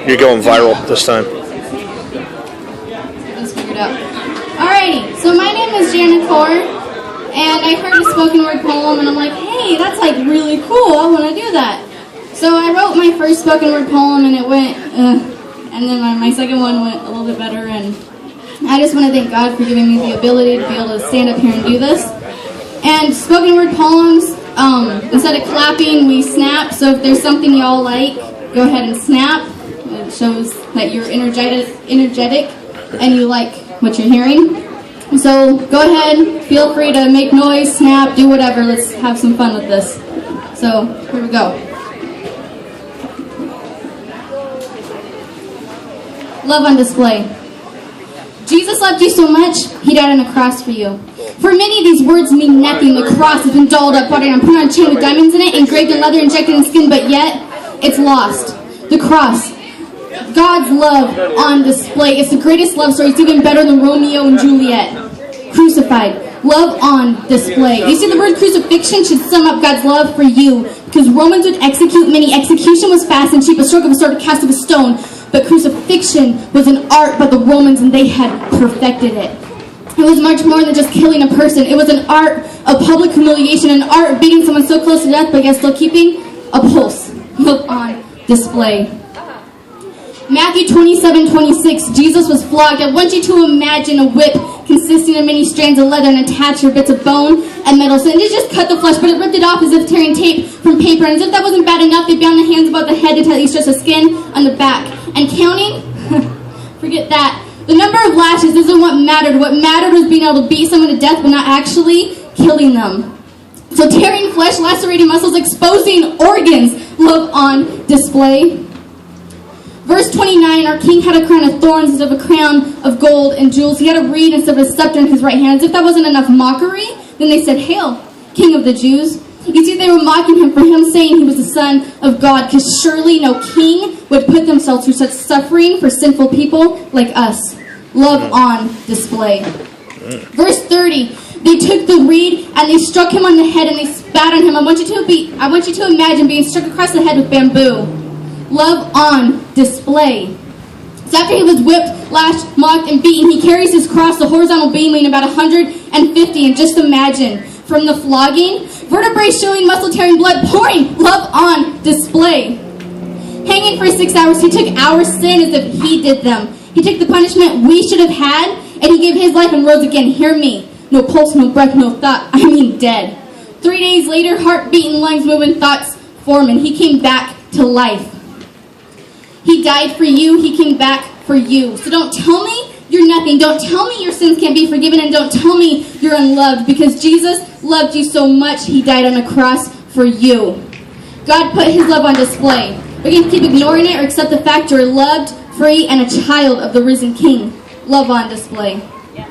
you're going viral this time. Let's figure it out. Alrighty, so my name is Jana Core, and I heard a spoken word poem, and I'm like, hey, that's like really cool. I want to do that. So I wrote my first spoken word poem, and it went, and then my second one went a little bit better, and I just want to thank God for giving me the ability to be able to stand up here and do this. And spoken word poems, instead of clapping, we snap. So if there's something y'all like, go ahead and snap. It shows that you're energetic and you like what you're hearing. So go ahead, feel free to make noise, snap, do whatever. Let's have some fun with this. So here we go. Love on display. Jesus loved you so much, he died on a cross for you. For many, these words mean nothing. The cross has been dolled up, watered down, put on a chain with diamonds in it, engraved in leather, injected in skin, but yet, it's lost. The cross. God's love on display. It's the greatest love story. It's even better than Romeo and Juliet. Crucified. Love on display. You see, the word crucifixion should sum up God's love for you. Because Romans would execute many. Execution was fast and cheap. A stroke of a sword, a cast of a stone. But crucifixion was an art by the Romans, and they had perfected it. It was much more than just killing a person. It was an art of public humiliation, an art of beating someone so close to death, but yet still keeping a pulse. Love on display. Matthew 27:26, Jesus was flogged. I want you to imagine a whip consisting of many strands of leather and attached to bits of bone and metal. So it didn't just cut the flesh, but it ripped it off as if tearing tape from paper. And as if that wasn't bad enough, they bound the hands above the head to tightly stretch the skin on the back. And counting, forget that. The number of lashes isn't what mattered. What mattered was being able to beat someone to death, but not actually killing them. So tearing flesh, lacerating muscles, exposing organs, love on display. Verse 29, our king had a crown of thorns instead of a crown of gold and jewels. He had a reed instead of a scepter in his right hand. As if that wasn't enough mockery, then they said, "Hail, King of the Jews." You see, they were mocking him for him saying he was the Son of God, because surely no king would put themselves through such suffering for sinful people like us. Love on display. Verse 30, they took the reed and they struck him on the head and they spat on him. I want you to imagine being struck across the head with bamboo. Love on display. So after he was whipped, lashed, mocked, and beaten, he carries his cross, the horizontal beam weighing about 150, and just imagine, from the flogging, vertebrae showing, muscle tearing, blood pouring, love on display. Hanging for 6 hours, he took our sin as if he did them. He took the punishment we should have had, and he gave his life and rose again. Hear me. No pulse, no breath, no thought. I mean dead. 3 days later, heart beating, lungs moving, thoughts forming. He came back to life. He died for you. He came back for you. So don't tell me you're nothing. Don't tell me your sins can't be forgiven. And don't tell me you're unloved. Because Jesus loved you so much, he died on a cross for you. God put his love on display. We can keep ignoring it or accept the fact you're loved, free, and a child of the risen King. Love on display. Yeah.